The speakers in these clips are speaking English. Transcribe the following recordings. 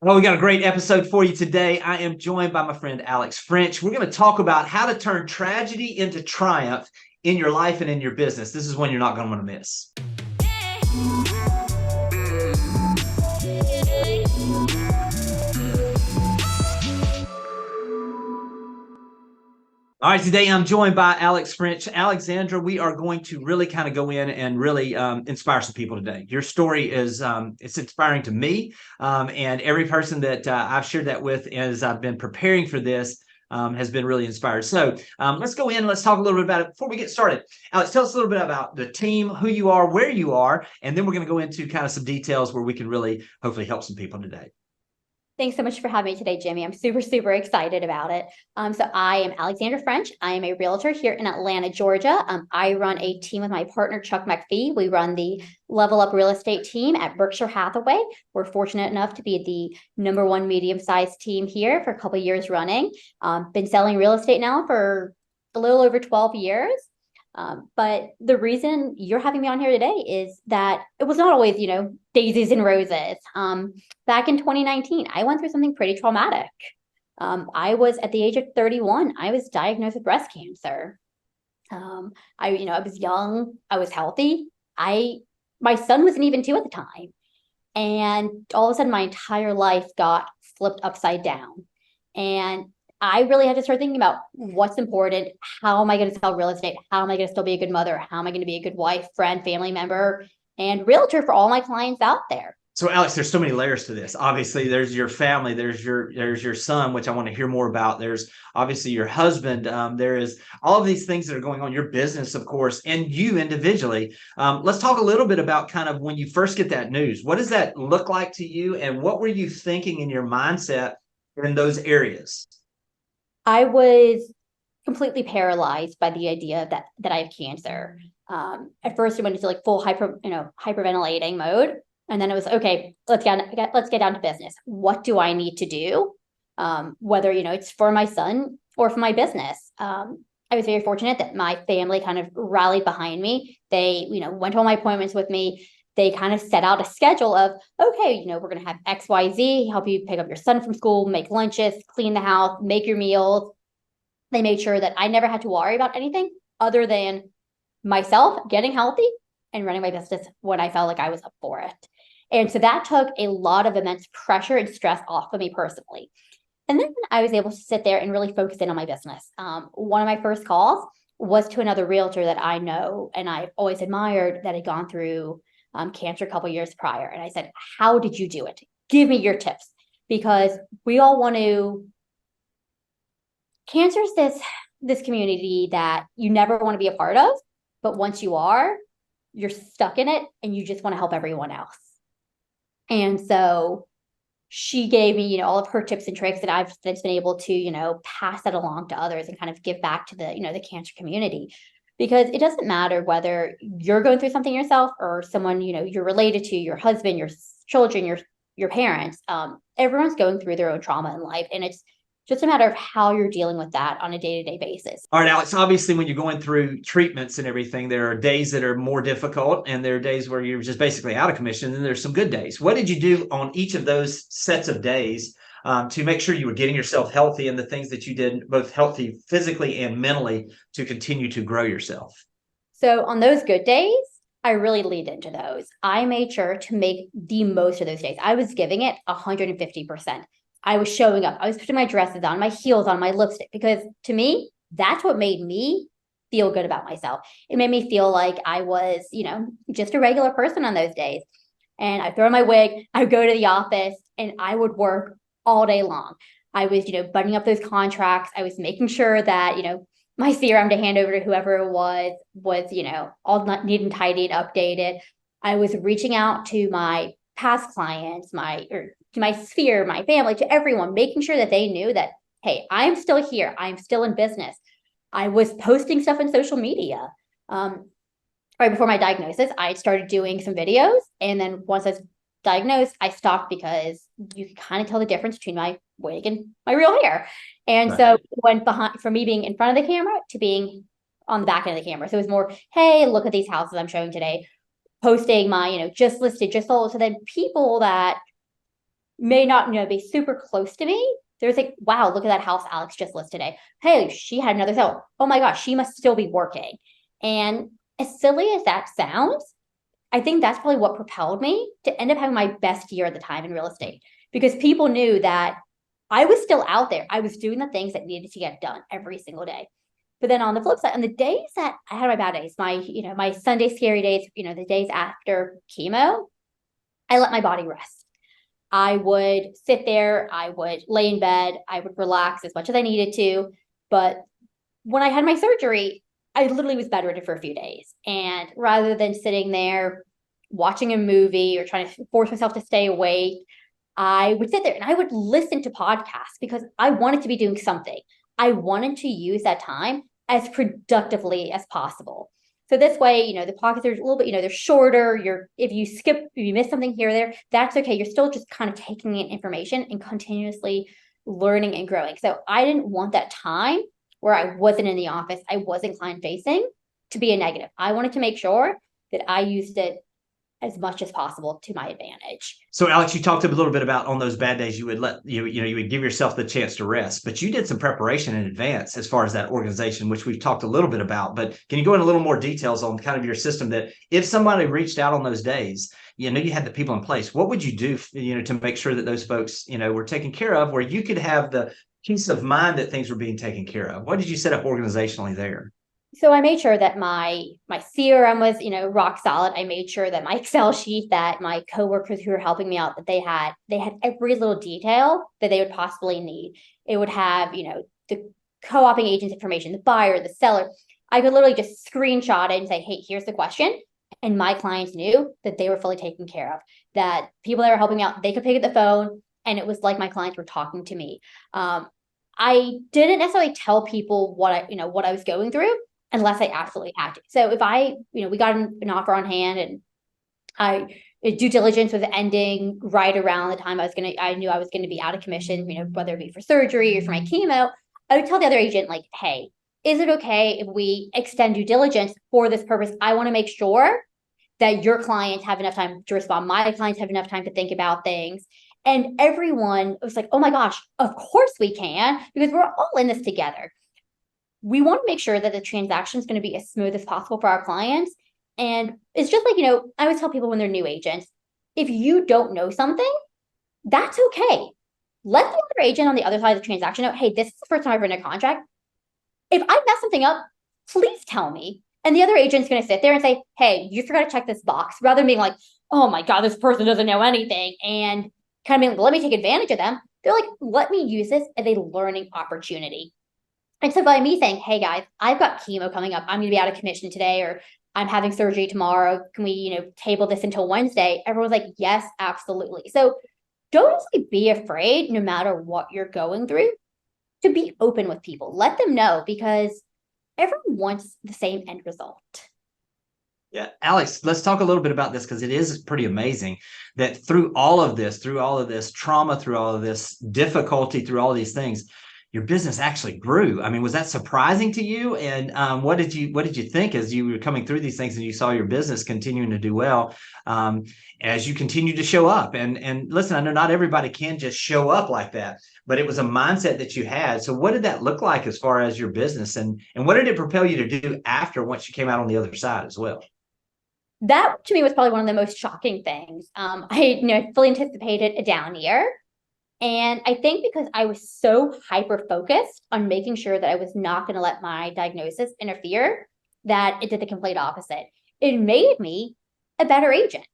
Well, we got a great episode for you today. I am joined by my friend Alex French. We're going to talk about how to turn tragedy into triumph in your life and in your business. This is one you're not going to want to miss. All right, today I'm joined by Alex French. Alexandra, we are going to really kind of go in and really inspire some people today. Your story is it's inspiring to me, and every person that I've shared that with as I've been preparing for this has been really inspired. So let's go in and let's talk a little bit about it before we get started. Alex, tell us a little bit about the team, who you are, where you are, and then we're going to go into kind of some details where we can really hopefully help some people today. Thanks so much for having me today, Jimmy. I'm super excited about it. So I am Alexandra French. I am a realtor here in Atlanta, Georgia. I run a team with my partner, Chuck McPhee. We run the Level Up Real Estate team at Berkshire Hathaway. We're fortunate enough to be the #1 medium-sized team here for a couple of years running. Been selling real estate now for a little over 12 years. But the reason you're having me on here today is that it was not always, daisies and roses. Back in 2019, I went through something pretty traumatic. I was at the age of 31, I was diagnosed with breast cancer. I was young, I was healthy. My son wasn't even 2 at the time. And all of a sudden my entire life got flipped upside down. And I really had to start thinking about what's important. How am I going to sell real estate? How am I going to still be a good mother? How am I going to be a good wife, friend, family member, and realtor for all my clients out there? So Alex, there's so many layers to this. Obviously, there's your family, there's your son, which I want to hear more about. There's obviously your husband. There is all of these things that are going on, your business, of course, and you individually. Let's talk a little bit about kind of when you first get that news. What does that look like to you, and what were you thinking in your mindset in those areas? I was completely paralyzed by the idea that I have cancer. At first, I went into like full hyperventilating mode, and then it was okay. Let's get down to business. What do I need to do? Whether it's for my son or for my business. I was very fortunate that my family kind of rallied behind me. They went to all my appointments with me. They kind of set out a schedule of, okay, we're going to have XYZ, help you pick up your son from school, make lunches, clean the house, make your meals. They made sure that I never had to worry about anything other than myself getting healthy and running my business when I felt like I was up for it. And so that took a lot of immense pressure and stress off of me personally. And then I was able to sit there and really focus in on my business. One of my first calls was to another realtor that I know and I've always admired that had gone through cancer a couple years prior. And I said, how did you do it? Give me your tips, because we all want to, cancer is this community that you never want to be a part of, but once you are, you're stuck in it and you just want to help everyone else. And so she gave me, all of her tips and tricks that I've been able to, pass that along to others and kind of give back to the cancer community. Because it doesn't matter whether you're going through something yourself or someone, you're related to, your husband, your children, your parents. Everyone's going through their own trauma in life. And it's just a matter of how you're dealing with that on a day-to-day basis. All right, Alex, obviously when you're going through treatments and everything, there are days that are more difficult and there are days where you're just basically out of commission, and there's some good days. What did you do on each of those sets of days to make sure you were getting yourself healthy and the things that you did, both healthy physically and mentally, to continue to grow yourself? So on those good days, I really leaned into those. I made sure to make the most of those days. I was giving it 150%. I was showing up. I was putting my dresses on, my heels on, my lipstick, because to me, that's what made me feel good about myself. It made me feel like I was, just a regular person on those days. And I'd throw on my wig, I would go to the office, and I would work all day long. I was, buttoning up those contracts. I was making sure that, my CRM to hand over to whoever it was, all neat and tidy and updated. I was reaching out to my past clients, to my sphere, my family, to everyone, making sure that they knew that, hey, I'm still here. I'm still in business. I was posting stuff on social media. Right before my diagnosis, I started doing some videos. And then once I was diagnosed, I stopped because you can kind of tell the difference between my wig and my real hair. And so it went behind, from me being in front of the camera to being on the back end of the camera. So it was more, hey, look at these houses I'm showing today. Posting my, just listed, just sold. So then people that may not, be super close to me, there's like, wow, look at that house Alex just listed today. Hey, she had another sale. Oh my gosh, she must still be working. And as silly as that sounds, I think that's probably what propelled me to end up having my best year at the time in real estate, because people knew that I was still out there. I was doing the things that needed to get done every single day. But then on the flip side, on the days that I had my bad days, my Sunday scary days, the days after chemo, I let my body rest. I would sit there, I would lay in bed, I would relax as much as I needed to. But when I had my surgery, I literally was bedridden for a few days. And rather than sitting there watching a movie or trying to force myself to stay awake, I would sit there and I would listen to podcasts because I wanted to be doing something. I wanted to use that time as productively as possible. So this way, the pockets are a little bit, they're shorter. If you miss something here or there, that's okay. You're still just kind of taking in information and continuously learning and growing. So I didn't want that time where I wasn't in the office, I wasn't client facing, to be a negative. I wanted to make sure that I used it as much as possible to my advantage. So Alex, you talked a little bit about on those bad days, you would you would give yourself the chance to rest, but you did some preparation in advance as far as that organization, which we've talked a little bit about. But can you go into a little more details on kind of your system, that if somebody reached out on those days, you had the people in place, what would you do, to make sure that those folks, were taken care of, where you could have the peace of mind that things were being taken care of? What did you set up organizationally there? So I made sure that my CRM was, rock solid. I made sure that my Excel sheet, that my coworkers who were helping me out, that they had every little detail that they would possibly need. It would have, the co-oping agent's information, the buyer, the seller. I could literally just screenshot it and say, hey, here's the question. And my clients knew that they were fully taken care of, that people that were helping out, they could pick up the phone and it was like my clients were talking to me. I didn't necessarily tell people what I was going through, unless I absolutely had to. So if we got an offer on hand and due diligence was ending right around the time I knew I was going to be out of commission, whether it be for surgery or for my chemo, I would tell the other agent, like, hey, is it okay if we extend due diligence for this purpose? I want to make sure that your clients have enough time to respond. My clients have enough time to think about things. And everyone was like, oh my gosh, of course we can, because we're all in this together. We want to make sure that the transaction is going to be as smooth as possible for our clients. And it's just like, I always tell people when they're new agents, if you don't know something, that's okay. Let the other agent on the other side of the transaction know, hey, this is the first time I've written a contract. If I mess something up, please tell me. And the other agent's going to sit there and say, hey, you forgot to check this box, rather than being like, oh my God, this person doesn't know anything, and kind of being, let me take advantage of them. They're like, let me use this as a learning opportunity. And so by me saying, hey guys, I've got chemo coming up, I'm going to be out of commission today, or I'm having surgery tomorrow, can we, table this until Wednesday? Everyone's like, yes, absolutely. So don't really be afraid, no matter what you're going through, to be open with people. Let them know, because everyone wants the same end result. Yeah, Alex, let's talk a little bit about this, because it is pretty amazing that through all of this trauma, through all of this difficulty, through all of these things, your business actually grew. I mean, was that surprising to you? And what did you think as you were coming through these things and you saw your business continuing to do well, as you continue to show up? And listen, I know not everybody can just show up like that, but it was a mindset that you had. So what did that look like as far as your business, and what did it propel you to do after, once you came out on the other side as well? That to me was probably one of the most shocking things. I fully anticipated a down year. And I think because I was so hyper focused on making sure that I was not going to let my diagnosis interfere, that it did the complete opposite. It made me a better agent.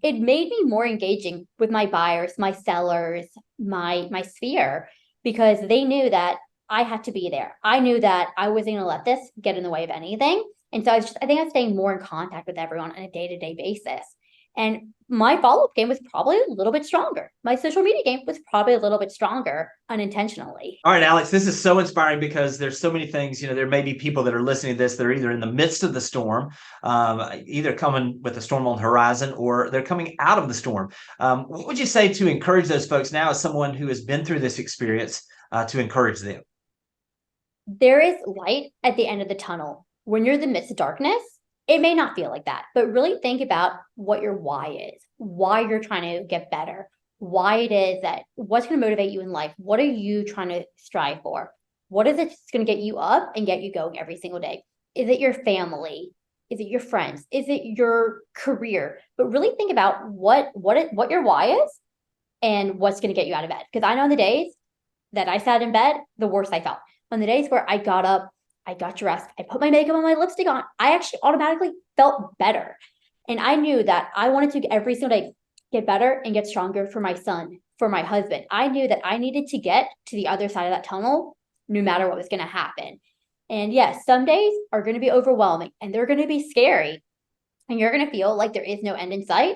It made me more engaging with my buyers, my sellers, my sphere, because they knew that I had to be there. I knew that I wasn't going to let this get in the way of anything. And so I think I was staying more in contact with everyone on a day-to-day basis. And my follow-up game was probably a little bit stronger. My social media game was probably a little bit stronger unintentionally. All right, Alex, this is so inspiring, because there's so many things, there may be people that are listening to this that are either in the midst of the storm, either coming with the storm on the horizon, or they're coming out of the storm. What would you say to encourage those folks now, as someone who has been through this experience, to encourage them? There is light at the end of the tunnel. When you're in the midst of darkness, it may not feel like that, but really think about what your why is, why you're trying to get better, why it is that what's going to motivate you in life. What are you trying to strive for? What is it that's going to get you up and get you going every single day? Is it your family? Is it your friends? Is it your career? But really think about what your why is and what's going to get you out of bed. Because I know on the days that I sat in bed, the worse I felt. On the days where I got up, I got dressed, I put my makeup and my lipstick on, I actually automatically felt better. And I knew that I wanted to every single day get better and get stronger for my son, for my husband. I knew that I needed to get to the other side of that tunnel no matter what was going to happen. And yes, some days are going to be overwhelming and they're going to be scary. And you're going to feel like there is no end in sight,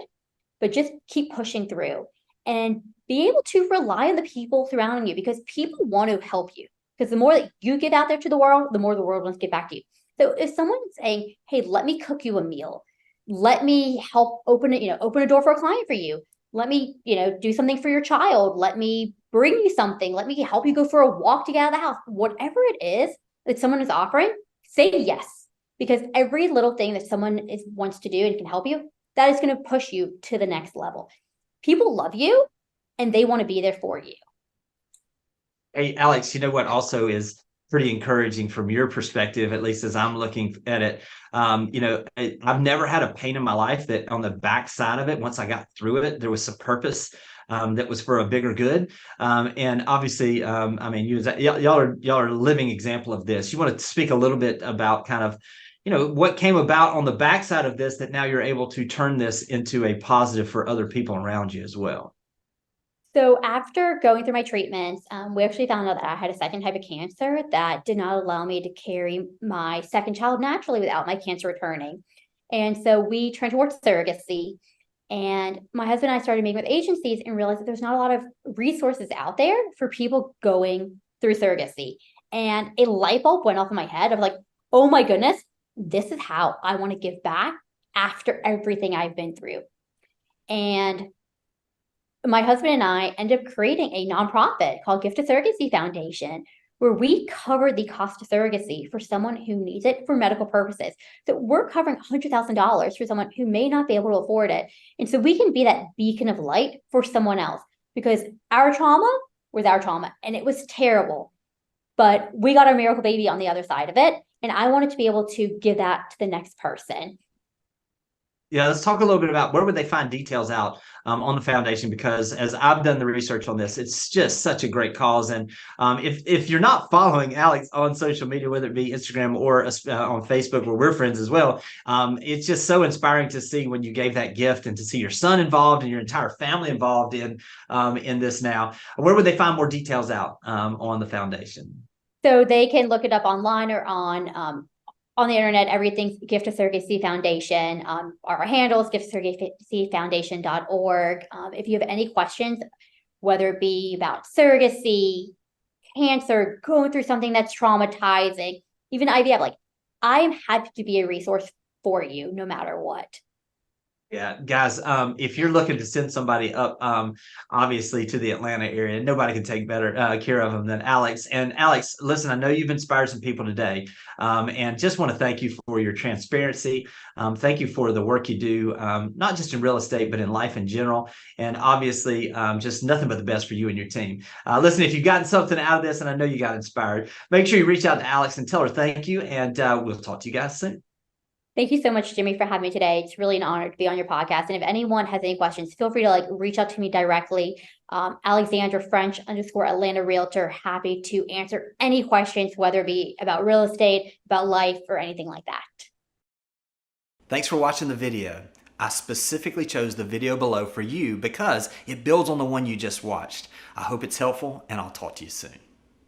but just keep pushing through and be able to rely on the people surrounding you, because people want to help you. Because the more that you give out there to the world, the more the world wants to give back to you. So if someone's saying, hey, let me cook you a meal, let me help open a door for a client for you, let me, do something for your child, let me bring you something, let me help you go for a walk to get out of the house, whatever it is that someone is offering, say yes. Because every little thing that someone wants to do and can help you, that is going to push you to the next level. People love you and they want to be there for you. Hey, Alex, you know what also is pretty encouraging from your perspective, at least as I'm looking at it. I've never had a pain in my life that on the backside of it, once I got through it, there was some purpose that was for a bigger good. And obviously, y'all are a living example of this. You want to speak a little bit about kind of, what came about on the backside of this that now you're able to turn this into a positive for other people around you as well. So after going through my treatments, we actually found out that I had a second type of cancer that did not allow me to carry my second child naturally without my cancer returning. And so we turned towards surrogacy. And my husband and I started meeting with agencies and realized that there's not a lot of resources out there for people going through surrogacy. And a light bulb went off in my head of like, oh my goodness, this is how I want to give back after everything I've been through. And my husband and I ended up creating a nonprofit called Gift to Surrogacy Foundation, where we cover the cost of surrogacy for someone who needs it for medical purposes. So we're covering $100,000 for someone who may not be able to afford it. And so we can be that beacon of light for someone else, because our trauma was our trauma and it was terrible, but we got our miracle baby on the other side of it. And I wanted to be able to give that to the next person. Yeah, let's talk a little bit about where would they find details out on the foundation, because as I've done the research on this, it's just such a great cause. And if you're not following Alex on social media, whether it be Instagram or on Facebook, where we're friends as well, it's just so inspiring to see when you gave that gift and to see your son involved and your entire family involved in this now. Where would they find more details out on the foundation? So they can look it up online or on the internet. Everything's Gift to Surrogacy Foundation. Our handle is gifttosurrogacyfoundation.org. If you have any questions, whether it be about surrogacy, cancer, going through something that's traumatizing, even IVF, like I am happy to be a resource for you no matter what. Yeah, guys, if you're looking to send somebody up, obviously to the Atlanta area, nobody can take better care of them than Alex. And Alex, listen, I know you've inspired some people today, and just want to thank you for your transparency. Thank you for the work you do, not just in real estate, but in life in general. And obviously, just nothing but the best for you and your team. Listen, if you've gotten something out of this, and I know you got inspired, make sure you reach out to Alex and tell her thank you. And we'll talk to you guys soon. Thank you so much, Jimmy, for having me today. It's really an honor to be on your podcast. And if anyone has any questions, feel free to reach out to me directly. Alexandra French _ Atlanta Realtor. Happy to answer any questions, whether it be about real estate, about life, or anything like that. Thanks for watching the video. I specifically chose the video below for you because it builds on the one you just watched. I hope it's helpful, and I'll talk to you soon.